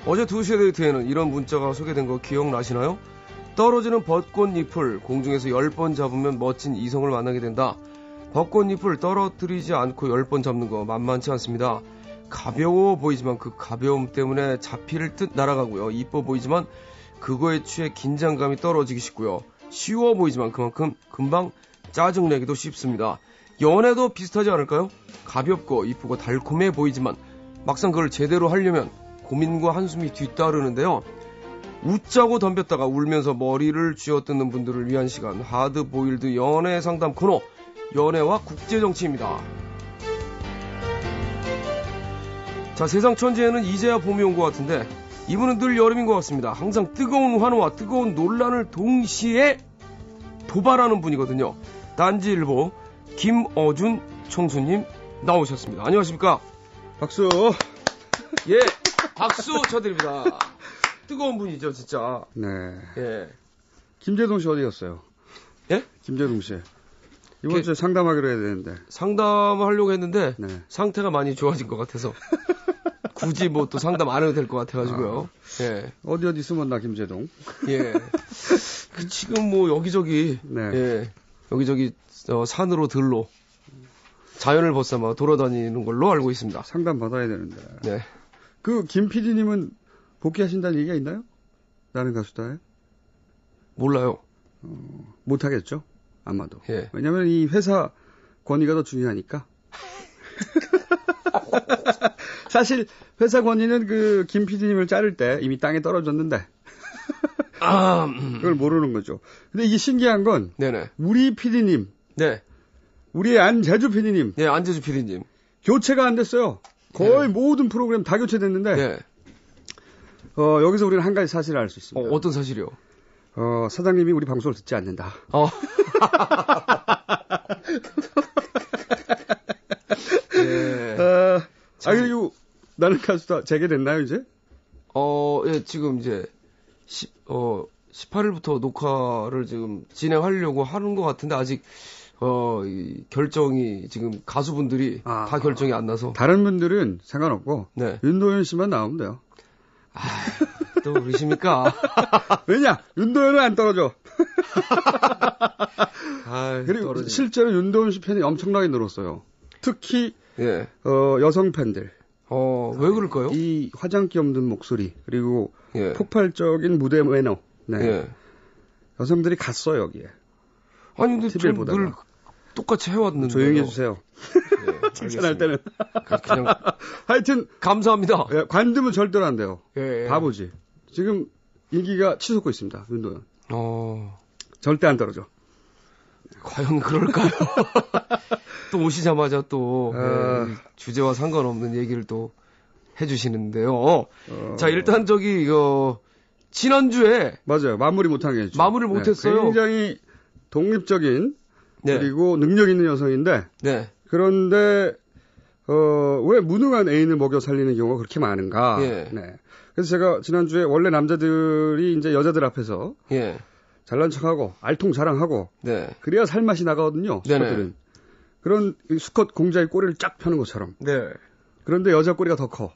어제 2시에 데이트에는 이런 문자가 소개된 거 기억나시나요? 떨어지는 벚꽃잎을 공중에서 10번 잡으면 멋진 이성을 만나게 된다. 벚꽃잎을 떨어뜨리지 않고 10번 잡는 거 만만치 않습니다. 가벼워 보이지만 그 가벼움 때문에 잡힐 듯 날아가고요. 이뻐 보이지만 그거에 취해 긴장감이 떨어지기 쉽고요. 쉬워 보이지만 그만큼 금방 짜증내기도 쉽습니다. 연애도 비슷하지 않을까요? 가볍고 이쁘고 달콤해 보이지만 막상 그걸 제대로 하려면 고민과 한숨이 뒤따르는데요. 웃자고 덤볐다가 울면서 머리를 쥐어뜯는 분들을 위한 시간, 하드보일드 연애 상담 코너, 연애와 국제정치입니다. 자, 세상 천지에는 이제야 봄이 온 것 같은데 이분은 늘 여름인 것 같습니다. 항상 뜨거운 환호와 뜨거운 논란을 동시에 도발하는 분이거든요. 딴지일보 김어준 총수님 나오셨습니다. 안녕하십니까? 박수. 예, 박수 쳐드립니다. 뜨거운 분이죠, 진짜. 네. 예. 김재동 씨 어디 갔어요? 예? 김재동 씨. 이번 주에 상담하기로 해야 되는데. 상담하려고 했는데 네. 상태가 많이 좋아진 것 같아서 굳이 뭐 또 상담 안 해도 될 것 같아가지고요. 예. 어디 숨었나 김재동? 예. 지금 뭐 여기저기 네. 예. 여기저기 산으로 들로 자연을 벗삼아 돌아다니는 걸로 알고 있습니다. 상담 받아야 되는데. 네. 그 김 PD님은 복귀하신다는 얘기가 있나요? 나는 가수다에? 몰라요. 못하겠죠? 아마도. 예. 왜냐면 이 회사 권위가 더 중요하니까. 사실 회사 권위는 그 김 PD님을 자를 때 이미 땅에 떨어졌는데 그걸 모르는 거죠. 근데 이게 신기한 건 네네. 우리 PD님, 네. 우리의 안재주 PD님, 네, 안재주 PD님 교체가 안 됐어요. 거의 모든 프로그램 다 교체됐는데 네. 여기서 우리는 한 가지 사실을 알 수 있습니다. 어떤 사실이요? 사장님이 우리 방송을 듣지 않는다. 네. 그리고 나는 가수다 재개됐나요, 이제? 예, 지금 이제 18일부터 녹화를 지금 진행하려고 하는 것 같은데 아직 이 결정이 지금 가수분들이 다 결정이 안 나서 다른 분들은 상관없고 네. 윤도현 씨만 나오면 돼요. 또 그러십니까? 왜냐? 윤도현은 안 떨어져. 그리고 떨어지네. 실제로 윤도현 씨 팬이 엄청나게 늘었어요. 특히 예. 여성 팬들. 왜 그럴까요? 이 화장기 없는 목소리 그리고 예. 폭발적인 무대 매너. 네. 예. 여성들이 갔어요 여기에. 아니 근데 좀 늘 똑같이 해왔는데 조용히 해주세요. 예, 칭찬할 때는 그냥 하여튼 감사합니다. 예, 관두면 절대로 안 돼요. 예. 바보지. 지금 인기가 치솟고 있습니다. 윤도현. 절대 안 떨어져. 과연 그럴까요? 또 오시자마자 또 주제와 상관없는 얘기를 또 해주시는데요. 자 일단 지난주에 맞아요. 마무리 못한 게 있죠. 마무리를 못했어요. 굉장히 독립적인 네. 그리고 능력 있는 여성인데 네. 그런데 왜 무능한 애인을 먹여 살리는 경우가 그렇게 많은가? 예. 네. 그래서 제가 지난주에 원래 남자들이 이제 여자들 앞에서 예. 잘난 척하고 알통자랑하고 네. 그래야 살맛이 나거든요. 수컷들은. 그런 수컷 공자의 꼬리를 쫙 펴는 것처럼. 네. 그런데 여자 꼬리가 더 커.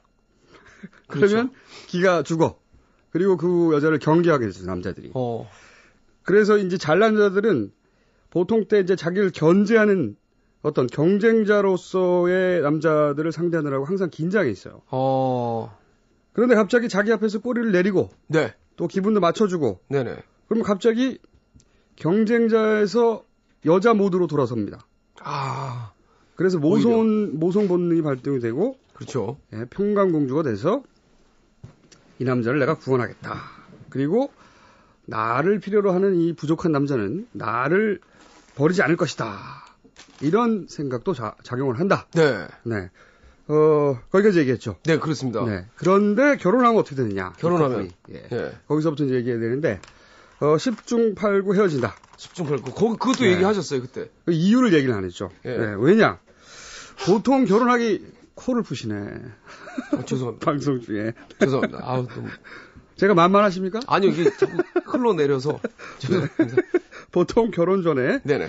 그러면 그렇죠. 기가 죽어. 그리고 그 여자를 경계하게 되죠, 남자들이. 그래서 이제 잘난 자들은 보통 때 이제 자기를 견제하는 어떤 경쟁자로서의 남자들을 상대하느라고 항상 긴장해 있어요. 그런데 갑자기 자기 앞에서 꼬리를 내리고 네. 또 기분도 맞춰주고 네네. 그럼 갑자기 경쟁자에서 여자 모드로 돌아섭니다. 그래서 모성 본능이 발동이 되고 그렇죠. 예, 평강공주가 돼서 이 남자를 내가 구원하겠다. 그리고 나를 필요로 하는 이 부족한 남자는 나를 버리지 않을 것이다. 이런 생각도 작용을 한다. 네. 네. 거기까지 얘기했죠. 네, 그렇습니다. 네. 그런데 결혼하면 어떻게 되느냐. 결혼하면. 예. 예. 거기서부터 이제 얘기해야 되는데, 10중 8구 헤어진다. 10중 8구. 그것도 얘기하셨어요, 그때. 그 이유를 얘기를 안 했죠. 예. 네. 왜냐? 보통 결혼하기 코를 푸시네. 죄송합니다. 방송 중에. 죄송합니다. 너무. 제가 만만하십니까? 아니요, 이게 자꾸 흘러내려서. 죄송합니다. 보통 결혼 전에. 네네.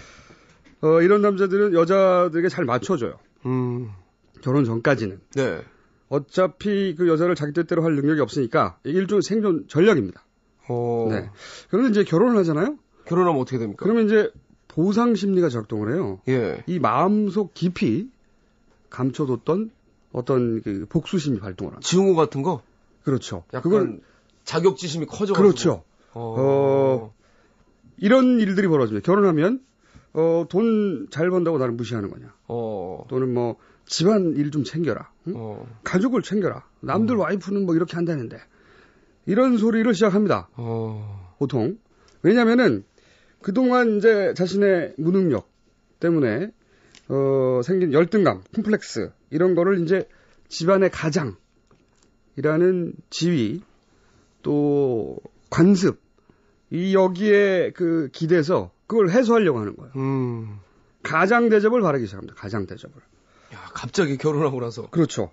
이런 남자들은 여자들에게 잘 맞춰줘요. 결혼 전까지는. 네. 어차피 그 여자를 자기 뜻대로 할 능력이 없으니까 일종의 생존 전략입니다. 네. 그러면 이제 결혼을 하잖아요? 결혼하면 어떻게 됩니까? 그러면 이제 보상 심리가 작동을 해요. 예. 이 마음속 깊이 감춰뒀던 어떤 그 복수심이 발동을 합니다. 증오 같은 거? 그렇죠. 약간 그걸 자격지심이 커져가지고. 그렇죠. 이런 일들이 벌어집니다. 결혼하면 돈 잘 번다고 나를 무시하는 거냐. 또는 뭐 집안 일 좀 챙겨라. 응? 가족을 챙겨라. 남들 와이프는 뭐 이렇게 한다는데. 이런 소리를 시작합니다. 보통. 왜냐면은 그동안 이제 자신의 무능력 때문에 생긴 열등감, 콤플렉스 이런 거를 이제 집안의 가장이라는 지위 또 관습 이 여기에 그 기대서 그걸 해소하려고 하는 거예요. 가장 대접을 바라기 시작합니다. 가장 대접을. 야, 갑자기 결혼하고 나서. 그렇죠.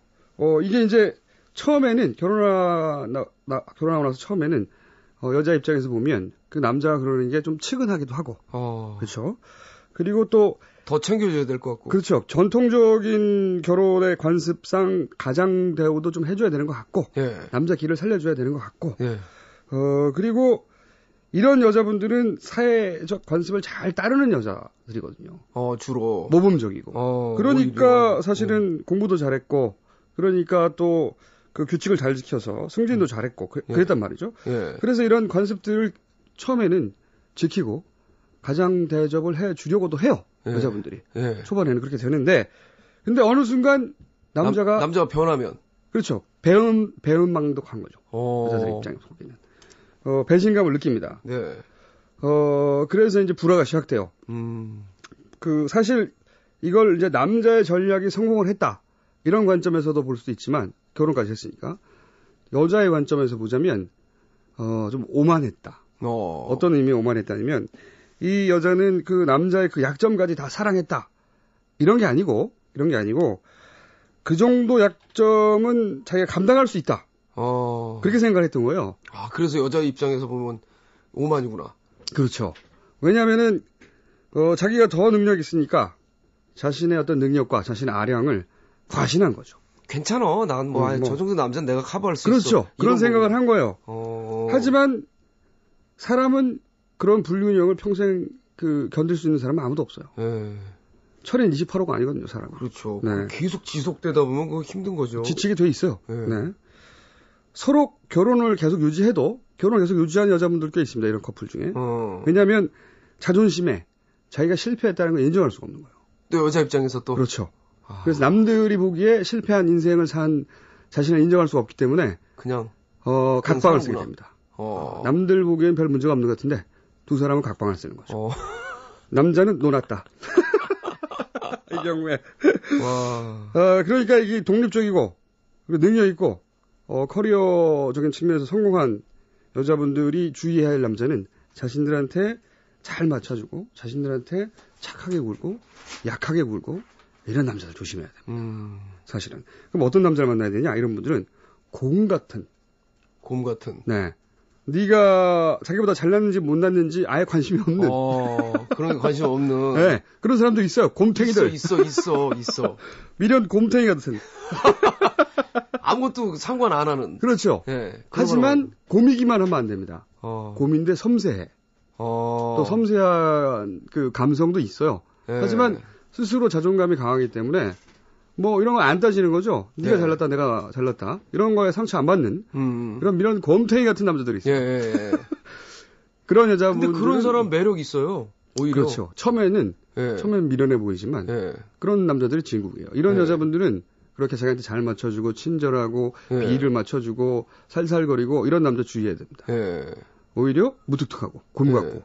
이게 이제 처음에는 결혼하고 나서 처음에는 여자 입장에서 보면 그 남자가 그러는 게 좀 측은하기도 하고. 그렇죠. 그리고 또 더 챙겨줘야 될 것 같고. 그렇죠. 전통적인 결혼의 관습상 가장 대우도 좀 해줘야 되는 것 같고. 예. 남자 길을 살려줘야 되는 것 같고. 예. 그리고 이런 여자분들은 사회적 관습을 잘 따르는 여자들이거든요. 주로. 모범적이고. 그러니까 오히려. 사실은 공부도 잘했고, 그러니까 또 그 규칙을 잘 지켜서 승진도 잘했고, 그랬단 말이죠. 예. 그래서 이런 관습들을 처음에는 지키고 가장 대접을 해 주려고도 해요. 예. 여자분들이. 예. 초반에는 그렇게 되는데, 근데 어느 순간 남자가 변하면. 그렇죠. 배은망덕한 거죠. 여자들 입장에서 보기에는. 배신감을 느낍니다. 네. 그래서 이제 불화가 시작돼요. 사실 이걸 이제 남자의 전략이 성공을 했다. 이런 관점에서도 볼 수도 있지만, 결혼까지 했으니까. 여자의 관점에서 보자면, 좀 오만했다. 어떤 의미의 오만했다면, 이 여자는 그 남자의 그 약점까지 다 사랑했다. 이런 게 아니고, 그 정도 약점은 자기가 감당할 수 있다. 그렇게 생각을 했던 거예요. 그래서 여자 입장에서 보면 오만이구나. 그렇죠. 왜냐면은, 자기가 더 능력이 있으니까 자신의 어떤 능력과 자신의 아량을 과신한 거죠. 괜찮아. 난 저 정도 남자는 내가 커버할 수 그렇죠. 있어. 그런 생각을 한 거예요. 하지만 사람은 그런 불균형을 평생 견딜 수 있는 사람은 아무도 없어요. 철인 28호가 아니거든요, 사람은. 그렇죠. 네. 계속 지속되다 보면 그거 힘든 거죠. 지치게 돼 있어요. 네. 서로 결혼을 계속 유지해도 결혼을 계속 유지하는 여자분들 꽤 있습니다. 이런 커플 중에. 왜냐하면 자존심에 자기가 실패했다는 걸 인정할 수가 없는 거예요. 또 여자 입장에서 또. 그렇죠. 그래서 남들이 보기에 실패한 인생을 산 자신을 인정할 수가 없기 때문에 그냥 각방을 쓰게 됩니다. 남들 보기엔 별 문제가 없는 것 같은데 두 사람은 각방을 쓰는 거죠. 남자는 놀았다. 이 경우에. 그러니까 이게 독립적이고 그리고 능력 있고 커리어적인 측면에서 성공한 여자분들이 주의해야 할 남자는 자신들한테 잘 맞춰주고 자신들한테 착하게 굴고 약하게 굴고 이런 남자들 조심해야 됩니다. 사실은. 그럼 어떤 남자를 만나야 되냐? 이런 분들은 곰 같은. 네. 네가 자기보다 잘났는지 못났는지 아예 관심이 없는. 그런 게 관심 없는. 네. 그런 사람도 있어요. 곰탱이들. 있어. 미련 곰탱이 같은. 아무것도 상관 안 하는. 그렇죠. 네, 하지만 곰이기만 하면 안 됩니다. 곰인데 섬세해. 또 섬세한 그 감성도 있어요. 네. 하지만 스스로 자존감이 강하기 때문에 뭐 이런 거 안 따지는 거죠. 네가 잘났다, 내가 잘났다. 이런 거에 상처 안 받는 그런 미련 곰탱이 같은 남자들이 있어요. 예. 그런 여자분들. 근데 그런 사람 매력 있어요. 오히려. 그렇죠. 처음에는 미련해 보이지만 그런 남자들이 진국이에요. 이런 여자분들은 그렇게 자기한테 잘 맞춰주고 친절하고 비위를 맞춰주고 살살거리고 이런 남자 주의해야 됩니다. 오히려 무뚝뚝하고 곰 같고.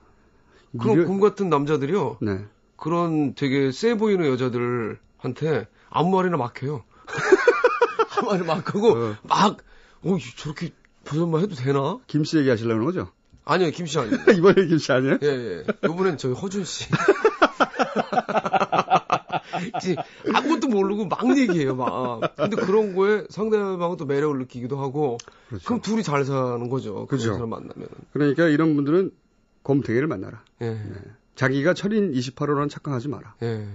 그런 곰 같은 남자들이요. 네. 그런 되게 세 보이는 여자들한테 아무 말이나 막 해요. 아무 말이나 막 하고 저렇게 보전만 해도 되나? 김씨 얘기 하시려는 거죠? 아니요, 김씨 아니에요. 이번에 김씨 아니에요? 예. 이번엔 저희 허준 씨. 아무것도 모르고 막 얘기해요, 막. 근데 그런 거에 상대방은 또 매력을 느끼기도 하고. 그렇죠. 그럼 둘이 잘 사는 거죠. 그런 사람 만나면. 그러니까 이런 분들은 곰탱이를 만나라. 네. 자기가 철인 28호라는 착각하지 마라. 네.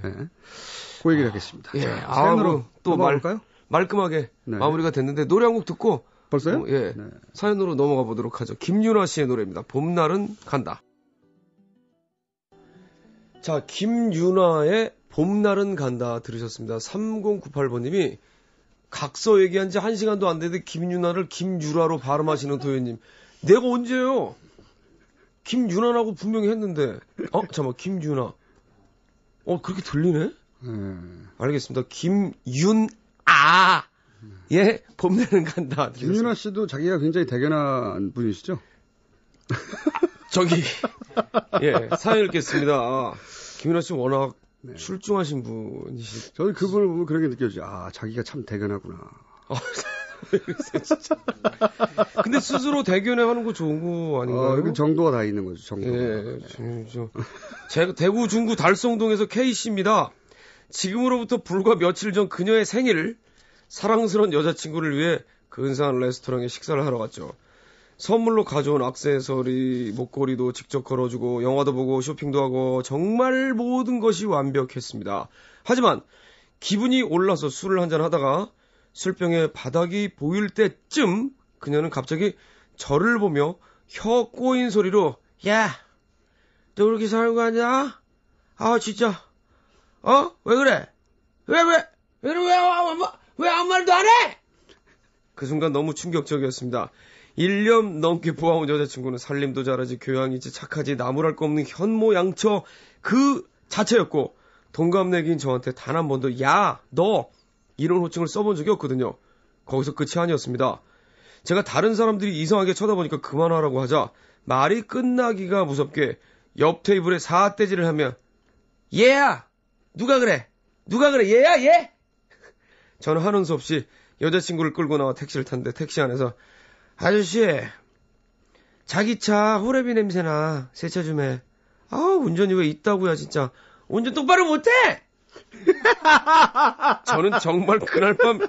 그 얘기를 하겠습니다. 사연으로 또 말할까요? 말끔하게 네. 마무리가 됐는데 노래 한 곡 듣고 벌써요? 예. 네. 사연으로 넘어가 보도록 하죠. 김윤아 씨의 노래입니다. 봄날은 간다. 자, 김윤아의 봄날은 간다 들으셨습니다. 3098번님이 각서 얘기한 지 1시간도 안 되는데 김윤아를 김유라로 발음하시는 도현님. 내가 언제요? 김윤아라고 분명히 했는데. 잠깐만, 김윤아. 그렇게 들리네? 알겠습니다. 김윤아. 예, 봄날은 간다. 김윤아 씨도 자기가 굉장히 대견한 분이시죠? 저기, 예, 사연 읽겠습니다. 김윤아 씨 워낙 네. 출중하신 분이시. 저는 그분을 보면 그렇게 느껴져요. 자기가 참 대견하구나. 진짜. 근데 스스로 대견해 하는 거 좋은 거 아닌가요? 그 정도가 다 있는 거죠, 정도. 예, 제가 대구 중구 달성동에서 K씨입니다. 지금으로부터 불과 며칠 전 그녀의 생일, 사랑스러운 여자친구를 위해 근사한 레스토랑에 식사를 하러 갔죠. 선물로 가져온 액세서리, 목걸이도 직접 걸어주고 영화도 보고 쇼핑도 하고 정말 모든 것이 완벽했습니다. 하지만 기분이 올라서 술을 한잔 하다가 술병의 바닥이 보일 때쯤 그녀는 갑자기 저를 보며 혀 꼬인 소리로 야, 너 그렇게 사는 거 아니야? 진짜 왜 그래? 왜 아무 말도 안 해? 그 순간 너무 충격적이었습니다. 1년 넘게 보아온 여자친구는 살림도 잘하지 교양이지 착하지 나무랄 거 없는 현모양처 그 자체였고 동갑내기인 저한테 단 한 번도 야, 너 이런 호칭을 써본 적이 없거든요. 거기서 끝이 아니었습니다. 제가 다른 사람들이 이상하게 쳐다보니까 그만하라고 하자 말이 끝나기가 무섭게 옆 테이블에 사떼질을 하며 얘야! 누가 그래? 얘야 얘? 저는 하는 수 없이 여자친구를 끌고 나와 택시를 탔는데 택시 안에서 아저씨 자기 차 호레비 냄새나 세차 좀 해. 운전이 왜 있다고요 진짜. 운전 똑바로 못해? 저는 정말 그날 밤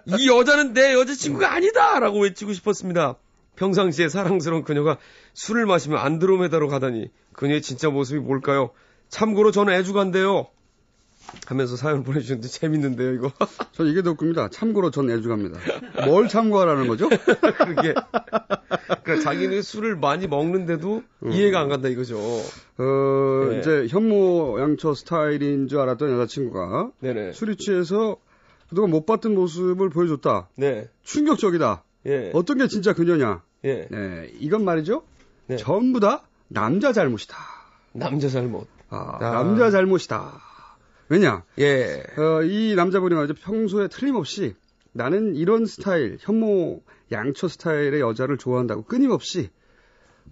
이 여자는 내 여자친구가 아니다 라고 외치고 싶었습니다. 평상시에 사랑스러운 그녀가 술을 마시면 안드로메다로 가다니 그녀의 진짜 모습이 뭘까요? 참고로 저는 애주가인데요 하면서 사연 보내주셨는데 재밌는데요 이거. 전 이게 더 웃깁니다. 참고로 전 애주가입니다. 뭘 참고하라는 거죠? 그게 그러니까 자기는 술을 많이 먹는데도 이해가 안 간다 이거죠. 네. 이제 현모양처 스타일인 줄 알았던 여자친구가 네네. 술이 취해서 그동안 못 봤던 모습을 보여줬다. 네. 충격적이다. 예. 어떤 게 진짜 그녀냐. 예. 네. 이건 말이죠. 네. 전부 다 남자 잘못이다. 남자 잘못. 남자 잘못이다. 왜냐? 예. 이 남자분이 말이죠. 평소에 틀림없이 나는 이런 스타일, 현모 양처 스타일의 여자를 좋아한다고 끊임없이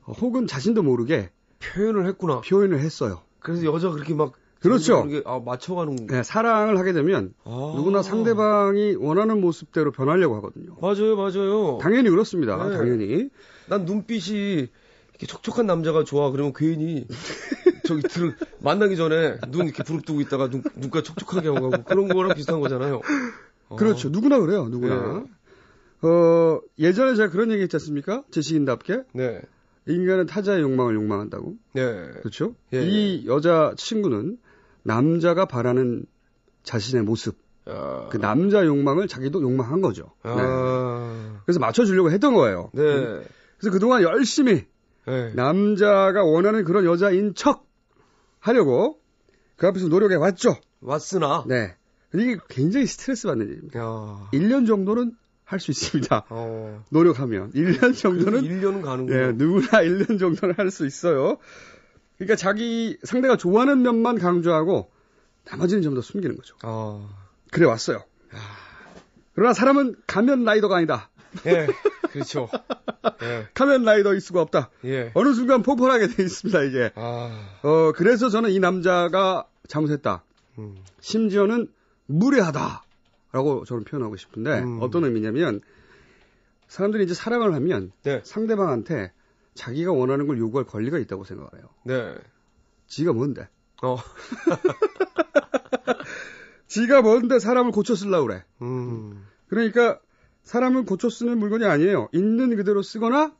혹은 자신도 모르게 표현을 했구나. 표현을 했어요. 그래서 여자가 그렇게 막 그렇죠. 맞춰가는. 네, 사랑을 하게 되면 누구나 상대방이 원하는 모습대로 변하려고 하거든요. 맞아요. 당연히 그렇습니다. 네. 당연히. 난 눈빛이 이렇게 촉촉한 남자가 좋아. 그러면 괜히 저기 만나기 전에 눈 이렇게 부릅뜨고 있다가 눈가 촉촉하게 하고 가고 그런 거랑 비슷한 거잖아요. 그렇죠. 누구나 그래요. 누구나. 네. 예전에 제가 그런 얘기 했지 않습니까? 제식인답게. 네. 인간은 타자의 욕망을 욕망한다고. 네. 그렇죠? 예. 이 여자 친구는 남자가 바라는 자신의 모습. 그 남자 욕망을 자기도 욕망한 거죠. 네. 그래서 맞춰주려고 했던 거예요. 네. 그래서 그동안 열심히 네. 남자가 원하는 그런 여자인 척 하려고 그 앞에서 노력해 왔죠. 왔으나. 네. 이게 굉장히 스트레스 받는 일입니다. 1년 정도는 할 수 있습니다. 노력하면. 1년 정도는. 1년은 가는군요. 네, 누구나 1년 정도는 할 수 있어요. 그러니까 자기 상대가 좋아하는 면만 강조하고 나머지는 전부 다 숨기는 거죠. 그래 왔어요. 그러나 사람은 가면 라이더가 아니다. 예, 그렇죠. 예. 가면 라이더일 수가 없다. 예. 어느 순간 폭발하게 돼 있습니다, 이게. 그래서 저는 이 남자가 잘못했다. 심지어는 무례하다라고 저는 표현하고 싶은데 어떤 의미냐면 사람들이 이제 사랑을 하면 네. 상대방한테 자기가 원하는 걸 요구할 권리가 있다고 생각을 해요. 네. 지가 뭔데? 지가 뭔데 사람을 고쳐 쓰려고 그래. 그러니까 사람을 고쳐 쓰는 물건이 아니에요. 있는 그대로 쓰거나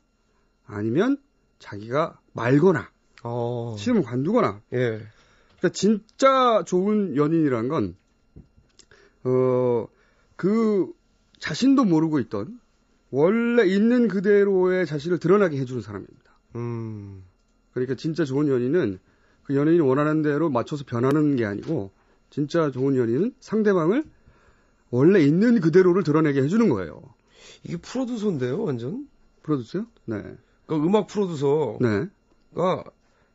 아니면 자기가 말거나 싫으면 관두거나. 예. 그러니까 진짜 좋은 연인이란 건 그 자신도 모르고 있던 원래 있는 그대로의 자신을 드러나게 해주는 사람입니다. 그러니까 진짜 좋은 연인은 그 연인이 원하는 대로 맞춰서 변하는 게 아니고 진짜 좋은 연인은 상대방을 원래 있는 그대로를 드러내게 해주는 거예요. 이게 프로듀서인데요, 완전? 프로듀서요? 네. 그러니까 음악 프로듀서가 네.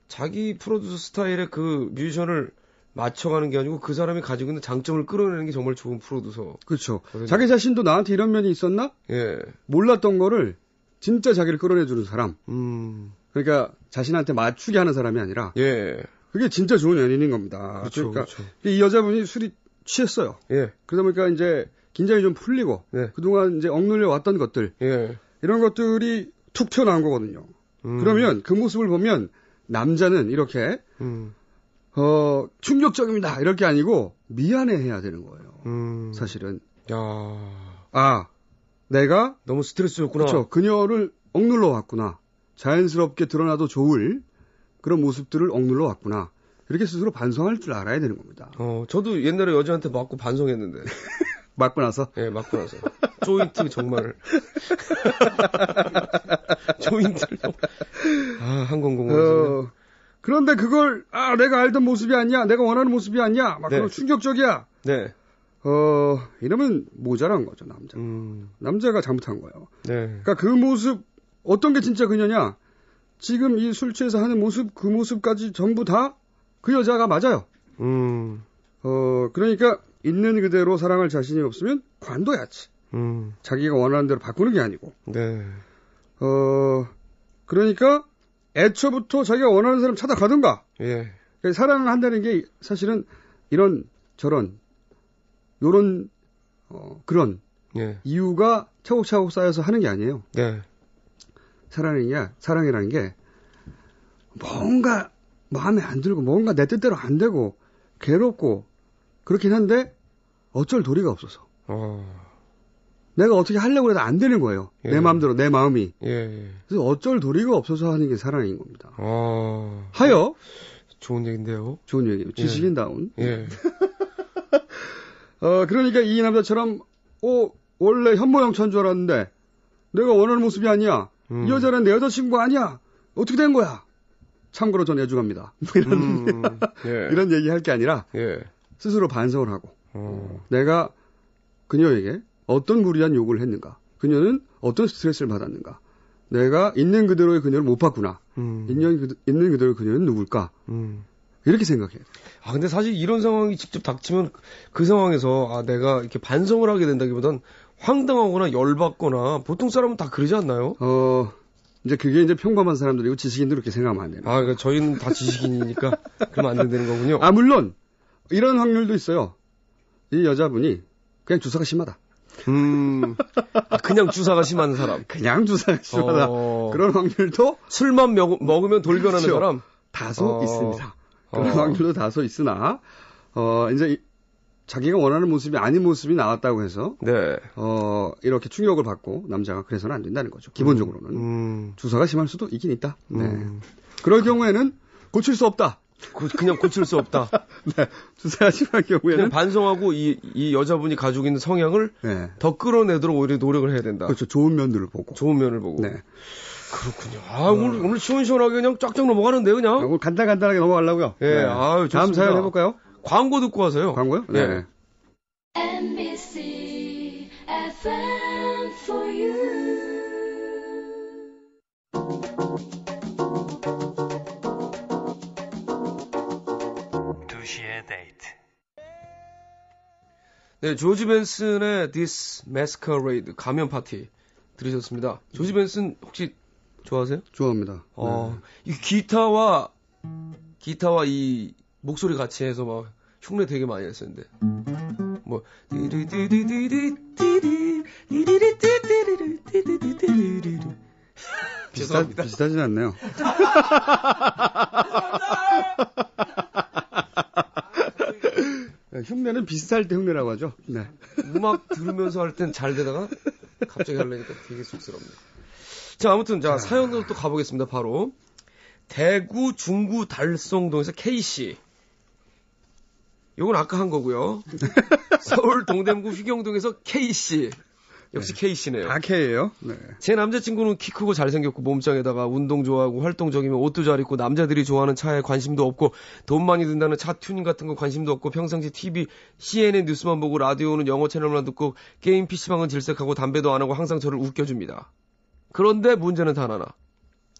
자기 프로듀서 스타일의 그 뮤지션을 맞춰가는 게 아니고 그 사람이 가지고 있는 장점을 끌어내는 게 정말 좋은 프로듀서. 그렇죠. 자기 자신도 나한테 이런 면이 있었나? 예. 몰랐던 거를 진짜 자기를 끌어내주는 사람. 그러니까 자신한테 맞추게 하는 사람이 아니라. 예. 그게 진짜 좋은 연인인 겁니다. 그렇죠. 그러니까 그렇죠. 이 여자분이 술이 취했어요. 예. 그러다 보니까 이제 긴장이 좀 풀리고. 네. 그동안 이제 억눌려 왔던 것들. 예. 이런 것들이 툭 튀어나온 거거든요. 그러면 그 모습을 보면 남자는 이렇게 충격적입니다. 이럴 게 아니고 미안해 해야 되는 거예요. 사실은. 야. 내가 너무 스트레스였구나. 그렇죠. 그녀를 억눌러 왔구나. 자연스럽게 드러나도 좋을 그런 모습들을 억눌러 왔구나. 이렇게 스스로 반성할 줄 알아야 되는 겁니다. 저도 옛날에 여자한테 맞고 반성했는데. 맞고 나서? 예, 맞고 나서. 조인트 정말. 조인트를. 항공공항에서. 그런데 그걸, 내가 알던 모습이 아니야. 내가 원하는 모습이 아니야. 막, 네. 그런 충격적이야. 네. 이러면 모자란 거죠, 남자. 남자가 잘못한 거예요. 네. 그러니까 그 모습, 어떤 게 진짜 그녀냐. 지금 이 술 취해서 하는 모습, 그 모습까지 전부 다 그 여자가 맞아요. 그러니까 있는 그대로 사랑할 자신이 없으면 관둬야지. 자기가 원하는 대로 바꾸는 게 아니고. 네. 그러니까 애초부터 자기가 원하는 사람 찾아가든가. 예. 그러니까 사랑을 한다는 게 사실은 이런 저런 요런 그런 예. 이유가 차곡차곡 쌓여서 하는 게 아니에요. 네. 사랑이라는 게 뭔가 마음에 안 들고 뭔가 내 뜻대로 안 되고 괴롭고 그렇긴 한데 어쩔 도리가 없어서. 내가 어떻게 하려고 해도 안 되는 거예요. 예. 내 마음대로 내 마음이. 예. 그래서 어쩔 도리가 없어서 하는 게 사랑인 겁니다. 하여 좋은 얘기인데요. 좋은 얘기. 지식인다운. 예. 그러니까 이 남자처럼 원래 현모양처인 줄 알았는데 내가 원하는 모습이 아니야. 이 여자는 내 여자친구가 아니야. 어떻게 된 거야? 참고로 전 애주갑니다. 예. 이런 얘기 할 게 아니라 예. 스스로 반성을 하고 내가 그녀에게 어떤 무리한 요구를 했는가? 그녀는 어떤 스트레스를 받았는가? 내가 있는 그대로의 그녀를 못 봤구나. 있는 그대로의 그녀는 누굴까? 이렇게 생각해야 돼. 근데 사실 이런 상황이 직접 닥치면 그 상황에서 내가 이렇게 반성을 하게 된다기보단 황당하거나 열받거나 보통 사람은 다 그러지 않나요? 이제 그게 이제 평범한 사람들이고 지식인들 그렇게 생각하면 안 되는. 그러니까 저희는 다 지식인이니까 그러면 안 된다는 거군요. 물론 이런 확률도 있어요. 이 여자분이 그냥 주사가 심하다. 그냥 주사가 심한 사람. 그냥 주사가 심하다. 그런 확률도 술만 먹으면 돌변하는 그렇죠. 사람 다소 있습니다. 그런 확률도 다소 있으나 이제 자기가 원하는 모습이 아닌 모습이 나왔다고 해서 네. 이렇게 충격을 받고 남자가 그래서는 안 된다는 거죠. 기본적으로는 주사가 심할 수도 있긴 있다. 네. 그럴 경우에는 고칠 수 없다. 그냥 고칠 수 없다. 네. 주사가 심할 경우에는 그냥 반성하고 이 여자분이 가지고 있는 성향을 네. 더 끌어내도록 오히려 노력을 해야 된다. 그렇죠. 좋은 면들을 보고. 좋은 면을 보고. 네. 그렇군요. 오늘 시원시원하게 그냥 쫙쫙 넘어가는데 그냥. 오늘 간단하게 넘어가려고요. 예. 네. 다음 사연 해볼까요? 광고 듣고 와서요. 광고요? 네. 네. NBC FM for you. 네, 조지 벤슨의 This Masquerade 가면 파티 들으셨습니다. 조지 벤슨 혹시 좋아하세요? 좋아합니다. 이 기타와 이 목소리 같이 해서 막 흉내 되게 많이 했었는데. 뭐 죄송합니다. 비슷하진 않네요. 흉내는 비슷할 때 흉내라고 하죠. 네. 음악 들으면서 할 땐 잘 되다가 갑자기 하려니까 되게 쑥스럽네요. 자, 아무튼 사연으로 또 가보겠습니다. 바로 대구 중구 달성동에서 K씨. 요건 아까 한 거고요. 서울 동대문구 휘경동에서 K씨. 역시 K씨네요. 다 K예요? 네. 제 남자친구는 키 크고 잘생겼고 몸짱에다가 운동 좋아하고 활동적이면 옷도 잘 입고 남자들이 좋아하는 차에 관심도 없고 돈 많이 든다는 차 튜닝 같은 거 관심도 없고 평상시 TV, CNN 뉴스만 보고 라디오는 영어 채널만 듣고 게임 PC방은 질색하고 담배도 안 하고 항상 저를 웃겨줍니다. 그런데 문제는 단 하나.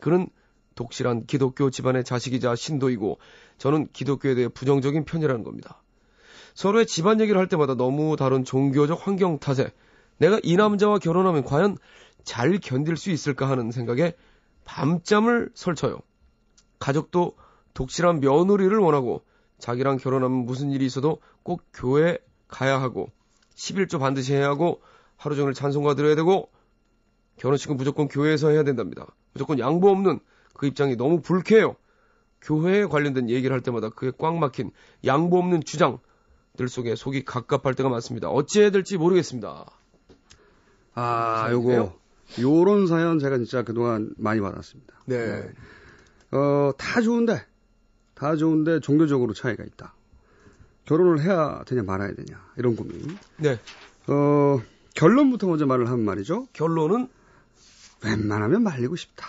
그는 독실한 기독교 집안의 자식이자 신도이고 저는 기독교에 대해 부정적인 편이라는 겁니다. 서로의 집안 얘기를 할 때마다 너무 다른 종교적 환경 탓에 내가 이 남자와 결혼하면 과연 잘 견딜 수 있을까 하는 생각에 밤잠을 설쳐요. 가족도 독실한 며느리를 원하고 자기랑 결혼하면 무슨 일이 있어도 꼭 교회 가야 하고 11조 반드시 해야 하고 하루 종일 찬송가 들어야 되고 결혼식은 무조건 교회에서 해야 된답니다. 무조건 양보 없는 그 입장이 너무 불쾌해요. 교회에 관련된 얘기를 할 때마다 그에 꽉 막힌 양보 없는 주장들 속에 속이 갑갑할 때가 많습니다. 어찌해야 될지 모르겠습니다. 요런 사연 제가 진짜 그동안 많이 받았습니다. 네. 다 좋은데 종교적으로 차이가 있다. 결혼을 해야 되냐 말아야 되냐 이런 고민. 네. 결론부터 먼저 말을 하면 말이죠. 결론은 웬만하면 말리고 싶다.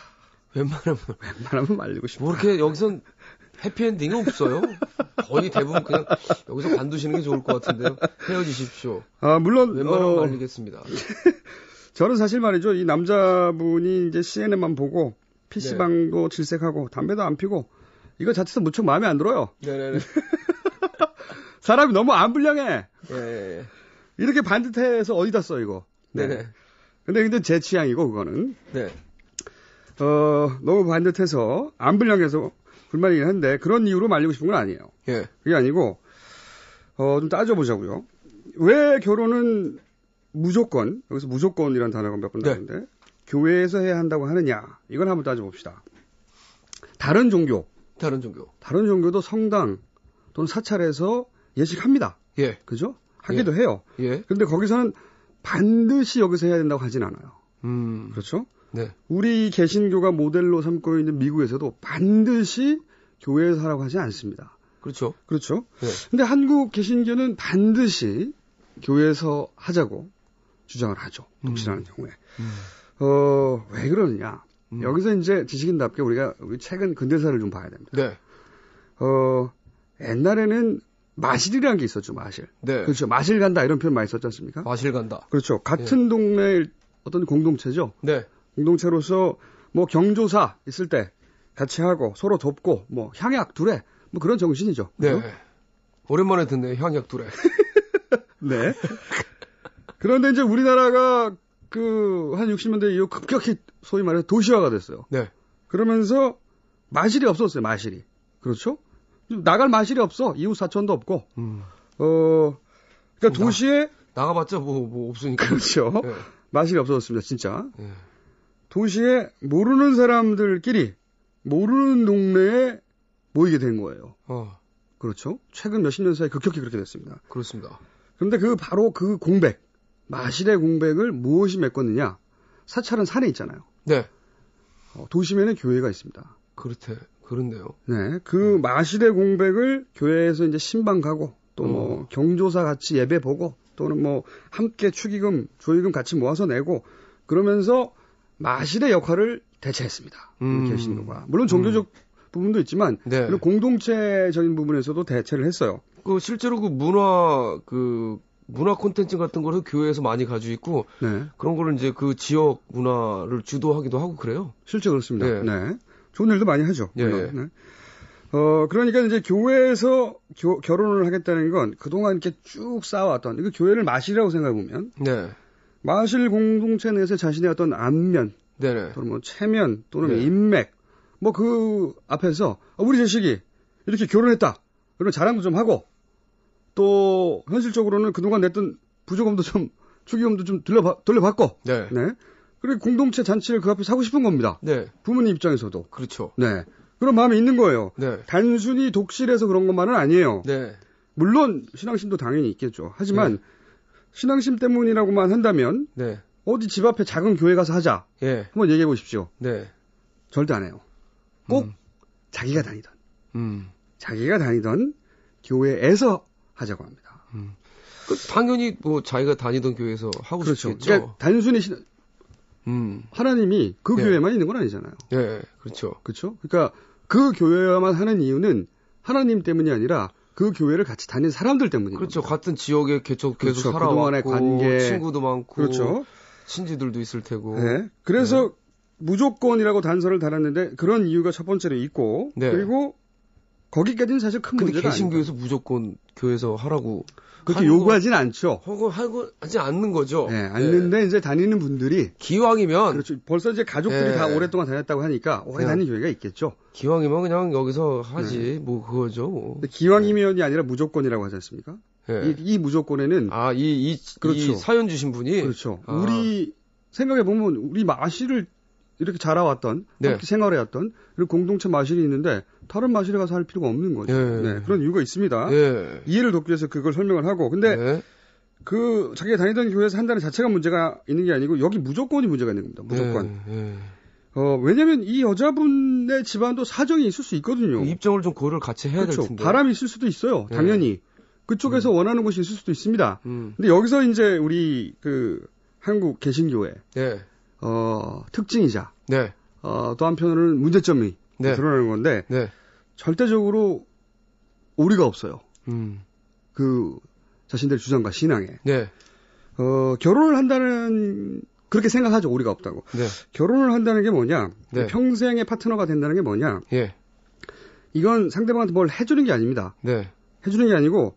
웬만하면 말리고 싶다. 뭐 이렇게 여기선 해피엔딩이 없어요. 거의 대부분 그냥 여기서 관두시는 게 좋을 것 같은데요. 헤어지십시오. 물론 웬만하면 말리겠습니다. 저는 사실 말이죠. 이 남자분이 이제 CNN만 보고 PC방도 질색하고 담배도 안 피고 이거 자체도 무척 마음에 안 들어요. 네네네. 사람이 너무 안 불량해. 예. 이렇게 반듯해서 어디다 써 이거. 네네. 근데 제 취향이고 그거는. 네. 너무 반듯해서 안 불량해서 불만이긴 한데 그런 이유로 말리고 싶은 건 아니에요. 예. 그게 아니고 좀 따져보자고요. 왜 결혼은 무조건 여기서 무조건이라는 단어가 몇 번 나오는데 네. 교회에서 해야 한다고 하느냐 이걸 한번 따져봅시다. 다른 종교도 성당 또는 사찰에서 예식합니다. 예. 그죠? 하기도 예. 해요. 예. 그런데 거기서는 반드시 여기서 해야 된다고 하진 않아요. 그렇죠? 네. 우리 개신교가 모델로 삼고 있는 미국에서도 반드시 교회에서 하라고 하지 않습니다. 그렇죠. 네. 근데 한국 개신교는 반드시 교회에서 하자고 주장을 하죠. 독실하는 경우에. 왜 그러느냐. 여기서 이제 지식인답게 우리 최근 근대사를 좀 봐야 됩니다. 네. 옛날에는 마실이라는 게 있었죠, 마실. 네. 그렇죠. 마실 간다 이런 표현 많이 썼지 않습니까? 마실 간다. 그렇죠. 같은 동네의 어떤 공동체죠. 네. 공동체로서 뭐 경조사 있을 때 같이 하고 서로 돕고 뭐 향약 두레 뭐 그런 정신이죠. 네. 그렇죠? 오랜만에 듣네 향약 두레. 네. 그런데 이제 우리나라가 한 60년대 이후 급격히 소위 말해서 도시화가 됐어요. 네. 그러면서 마실이 없었어요. 마실이. 그렇죠? 나갈 마실이 없어. 이웃 사촌도 없고. 그러니까 도시에 나가봤자 뭐 없으니까. 그렇죠. 네. 마실이 없어졌습니다. 진짜. 네. 도시에 모르는 사람들끼리 모르는 동네에 모이게 된 거예요. 그렇죠. 최근 몇십 년 사이 급격히 그렇게 됐습니다. 그렇습니다. 그런데 바로 그 공백, 마실의 공백을 무엇이 메꿨느냐? 사찰은 산에 있잖아요. 네. 도심에는 교회가 있습니다. 그렇네요. 네. 그 마실의 공백을 교회에서 이제 신방 가고 또 뭐 경조사 같이 예배 보고 또는 뭐 함께 축의금, 조의금 같이 모아서 내고 그러면서 마실의 역할을 대체했습니다. 개신교가. 물론 종교적 부분도 있지만 네. 공동체적인 부분에서도 대체를 했어요. 실제로 문화 콘텐츠 같은 거를 교회에서 많이 가지고 있고 네. 그런 거를 이제 그 지역 문화를 주도하기도 하고 그래요. 실제 그렇습니다. 네. 네. 좋은 일도 많이 하죠. 예. 네. 그러니까 이제 교회에서 결혼을 하겠다는 건 그동안 이렇게 쭉 쌓아왔던 이거 교회를 마실이라고 생각해 보면 네. 마실 공동체 내에서 자신의 어떤 안면 네네. 또는 뭐 체면 또는 네. 인맥 뭐 그 앞에서 우리 자식이 이렇게 결혼했다. 그런 자랑도 좀 하고 또 현실적으로는 그동안 냈던 부조금도 좀 축의금도 좀 돌려받고 네. 네. 그리고 공동체 잔치를 그 앞에서 하고 싶은 겁니다. 네. 부모님 입장에서도. 그렇죠. 네. 그런 마음이 있는 거예요. 네. 단순히 독실해서 그런 것만은 아니에요. 네. 물론 신앙심도 당연히 있겠죠. 하지만 네. 신앙심 때문이라고만 한다면 네. 어디 집 앞에 작은 교회 가서 하자. 예. 한번 얘기해 보십시오. 네. 절대 안 해요. 꼭 자기가 다니던 교회에서 하자고 합니다. 당연히 뭐 자기가 다니던 교회에서 하고 그렇죠. 싶겠죠. 그러니까 단순히 하나님이 그 교회만 있는 건 아니잖아요. 네, 그렇죠. 그렇죠. 그러니까 그 교회만 하는 이유는 하나님 때문이 아니라 그 교회를 같이 다니는 사람들 때문이죠. 그렇죠. 같은 지역에 계속 그렇죠. 살아왔고 그동안의 관계, 친구도 많고 그렇죠. 친지들도 있을 테고. 네. 그래서 무조건이라고 단서를 달았는데 그런 이유가 첫 번째로 있고 그리고 거기까지는 사실 큰 문제가 아닙니다. 근데 개신교에서 무조건 교회에서 하라고 그렇게 요구하진 않죠. 하고 하지 않는 거죠. 네, 않는데 이제 다니는 분들이 기왕이면 그렇죠. 벌써 이제 가족들이 다 오랫동안 다녔다고 하니까 오래 다니는 교회가 있겠죠. 기왕이면 그냥 여기서 하지 뭐 그거죠. 뭐. 기왕이면이 아니라 무조건이라고 하지 않습니까? 이 무조건에는 그렇죠. 이 사연 주신 분이 그렇죠. 우리 생각해 보면 우리 마실을 이렇게 자라왔던 함께 생활해왔던 그리고 공동체 마실이 있는데 다른 마실에 가서 할 필요가 없는 거죠. 네, 그런 이유가 있습니다. 이해를 돕기 위해서 그걸 설명을 하고 근데 그 자기가 다니던 교회에서 한다는 자체가 문제가 있는 게 아니고 여기 무조건이 문제가 있는 겁니다. 무조건. 왜냐면 이 여자분의 집안도 사정이 있을 수 있거든요. 입장을 좀 고려를 같이 해야 그렇죠. 될 텐데. 바람이 있을 수도 있어요. 당연히. 그쪽에서 원하는 것이 있을 수도 있습니다. 근데 여기서 이제 우리 그 한국 개신교회 특징이자 또 한편으로는 문제점이 드러나는 건데 절대적으로 오리가 없어요. 그 자신들의 주장과 신앙에 결혼을 한다는 그렇게 생각하죠. 오리가 없다고. 결혼을 한다는 게 뭐냐? 평생의 파트너가 된다는 게 뭐냐? 이건 상대방한테 뭘 해주는 게 아닙니다. 해주는 게 아니고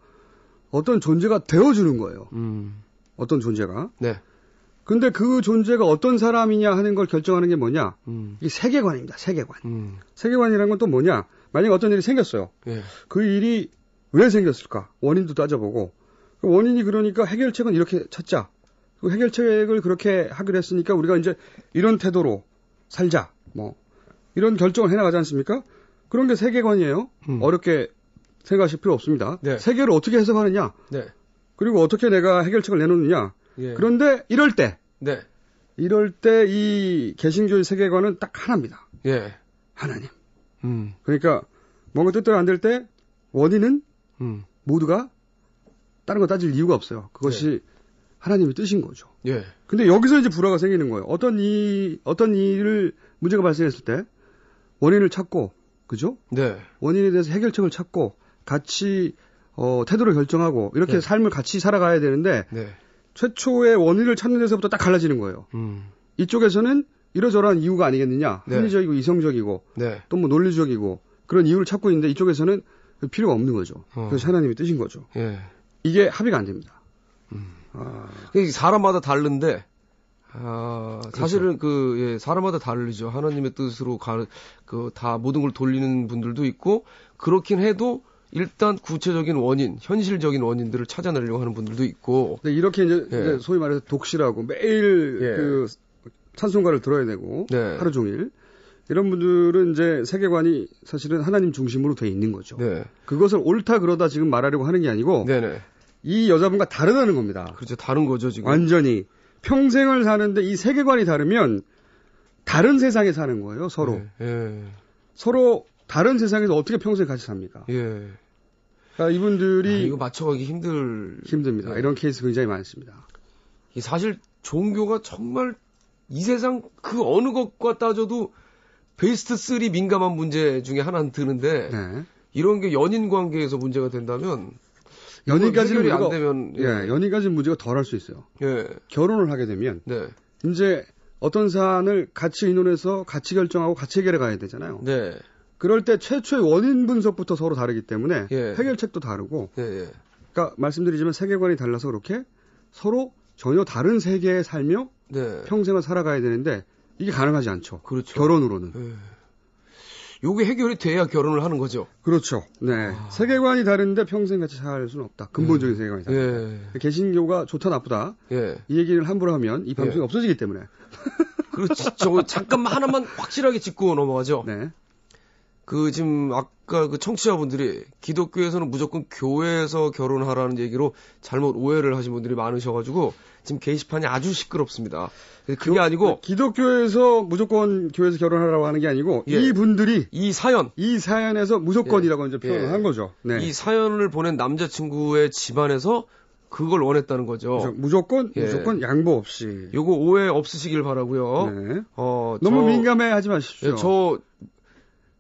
어떤 존재가 되어주는 거예요. 어떤 존재가. 근데 그 존재가 어떤 사람이냐 하는 걸 결정하는 게 뭐냐? 이 세계관입니다. 세계관. 세계관이라는 건 또 뭐냐? 만약에 어떤 일이 생겼어요. 그 일이 왜 생겼을까? 원인도 따져보고. 그 원인이 그러니까 해결책은 이렇게 찾자. 그 해결책을 그렇게 하기로 했으니까 우리가 이제 이런 태도로 살자. 뭐 이런 결정을 해나가지 않습니까? 그런 게 세계관이에요. 어렵게 생각하실 필요 없습니다. 세계를 어떻게 해석하느냐? 그리고 어떻게 내가 해결책을 내놓느냐? 그런데 이럴 때 이 개신교의 세계관은 딱 하나입니다. 하나님. 그러니까 뭔가 뜻대로 안 될 때 원인은 모두가 다른 거 따질 이유가 없어요. 그것이 하나님의 뜻인 거죠. 근데 여기서 이제 불화가 생기는 거예요. 어떤 일을 문제가 발생했을 때 원인을 찾고 그죠? 원인에 대해서 해결책을 찾고 같이 태도를 결정하고 이렇게 삶을 같이 살아가야 되는데 최초의 원인을 찾는 데서부터 딱 갈라지는 거예요. 이쪽에서는 이러저러한 이유가 아니겠느냐. 합리적이고 이성적이고 또 뭐 논리적이고 그런 이유를 찾고 있는데 이쪽에서는 필요가 없는 거죠. 그래서 하나님의 뜻인 거죠. 이게 합의가 안 됩니다. 사람마다 다른데 사실은 사람마다 다르죠. 하나님의 뜻으로 다 모든 걸 돌리는 분들도 있고 그렇긴 해도 일단 구체적인 원인, 현실적인 원인들을 찾아내려고 하는 분들도 있고. 네, 이렇게 이제 소위 말해서 독실하고 매일 그 찬송가를 들어야 되고 하루 종일 이런 분들은 이제 세계관이 사실은 하나님 중심으로 돼 있는 거죠. 그것을 옳다 그러다 지금 말하려고 하는 게 아니고 이 여자분과 다르다는 겁니다. 그렇죠, 다른 거죠 지금. 완전히 평생을 사는데 이 세계관이 다르면 다른 세상에 사는 거예요. 서로. 서로 다른 세상에서 어떻게 평생 같이 삽니까? 그러니까 이분들이 이거 맞춰가기 힘듭니다. 이런 케이스 굉장히 많습니다. 사실 종교가 정말 이 세상 그 어느 것과 따져도 베스트 3 민감한 문제 중에 하나는 드는데 이런 게 연인 관계에서 문제가 된다면 연인까지는 안 되면 연인까지는 문제가 덜할 수 있어요. 결혼을 하게 되면 이제 어떤 사안을 같이 의논해서 같이 결정하고 같이 해결해 가야 되잖아요. 그럴 때 최초의 원인 분석부터 서로 다르기 때문에 해결책도 다르고 그러니까 말씀드리지만 세계관이 달라서 그렇게 서로 전혀 다른 세계에 살며 평생을 살아가야 되는데 이게 가능하지 않죠. 그렇죠. 결혼으로는. 요게 해결이 돼야 결혼을 하는 거죠. 그렇죠. 세계관이 다른데 평생 같이 살 수는 없다. 근본적인 세계관이 다르다. 개신교가 좋다 나쁘다. 이 얘기를 함부로 하면 이 방송이 없어지기 때문에. 그렇지. 저거 잠깐만 하나만 확실하게 짚고 넘어가죠. 지금 아까 그 청취자분들이 기독교에서는 무조건 교회에서 결혼하라는 얘기로 잘못 오해를 하신 분들이 많으셔가지고 지금 게시판이 아주 시끄럽습니다. 그게 아니고 기독교에서 무조건 교회에서 결혼하라고 하는 게 아니고 예. 이분들이 이 사연에서 무조건이라고 예. 이제 표현을 예. 한 거죠. 네. 이 사연을 보낸 남자친구의 집안에서 그걸 원했다는 거죠. 무조건 예. 양보 없이. 요거 오해 없으시길 바라고요. 네. 저, 너무 민감해 하지 마십시오. 예,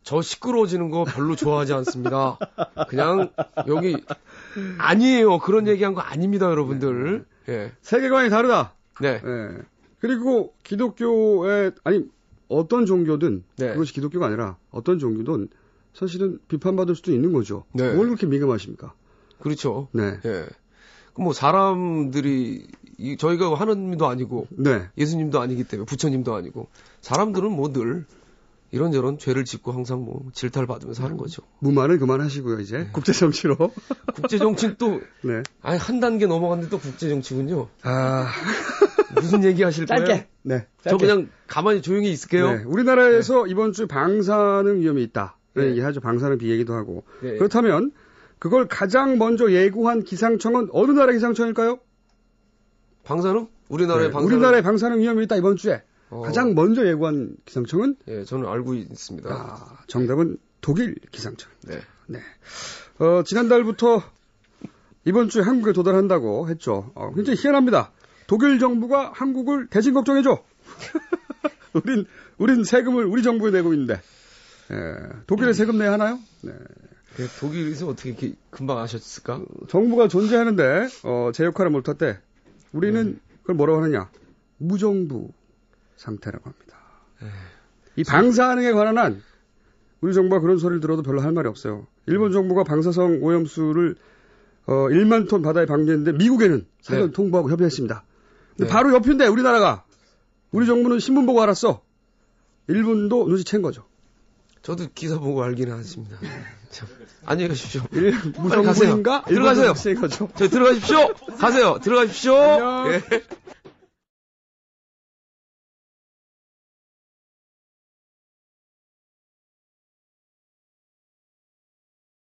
저 시끄러워지는 거 별로 좋아하지 않습니다. 그냥 여기 아니에요. 그런 얘기한 거 아닙니다, 여러분들. 예. 세계관이 다르다. 네. 예. 그리고 기독교의 어떤 종교든 네. 그것이 기독교가 아니라 어떤 종교든 사실은 비판받을 수도 있는 거죠. 네. 뭘 그렇게 민감하십니까? 그렇죠. 네. 예. 뭐 사람들이 저희가 하느님도 아니고 네. 예수님도 아니기 때문에 부처님도 아니고 사람들은 뭐 늘 이런저런 죄를 짓고 항상 뭐 질타를 받으면서 하는 거죠. 무말을 그만하시고요, 이제. 네. 국제정치로. 국제정치는 또, 네. 한 단계 넘어갔는데 또 국제정치군요. 아. 무슨 얘기 하실 거예요? 짧게. 네. 저 그냥 가만히 조용히 있을게요. 네. 우리나라에서 이번 주 방사능 위험이 있다. 그런 네. 얘기 하죠. 방사능 비얘기도 하고. 네. 그렇다면 그걸 가장 먼저 예고한 기상청은 어느 나라 기상청일까요? 방사능? 우리나라의 네. 방사능. 우리나라의 방사능 위험이 있다, 이번 주에. 가장 먼저 예고한 기상청은? 예, 저는 알고 있습니다. 정답은 독일 기상청입니다. 네. 네. 지난달부터 이번 주에 한국에 도달한다고 했죠. 굉장히 희한합니다. 독일 정부가 한국을 대신 걱정해줘. 우린 세금을 우리 정부에 내고 있는데. 독일에 세금 내야 하나요? 네. 독일에서 어떻게 이렇게 금방 아셨을까? 정부가 존재하는데, 제 역할을 못할 때, 우리는 그걸 뭐라고 하느냐? 무정부 상태라고 합니다. 이 방사능에 관한 한 우리 정부가 그런 소리를 들어도 별로 할 말이 없어요. 일본 정부가 방사성 오염수를 1만 톤 바다에 방류했는데 미국에는 사전 네. 통보하고 협의했습니다. 근데 네. 바로 옆인데 우리나라가 우리 정부는 신문 보고 알았어. 일본도 눈치챈 거죠. 저도 기사 보고 알기는 하십니다. 안녕히 가십시오. 무정부인가? 들어가세요. 거죠. 들어가십시오. 가세요. 들어가십시오. 안녕. 예.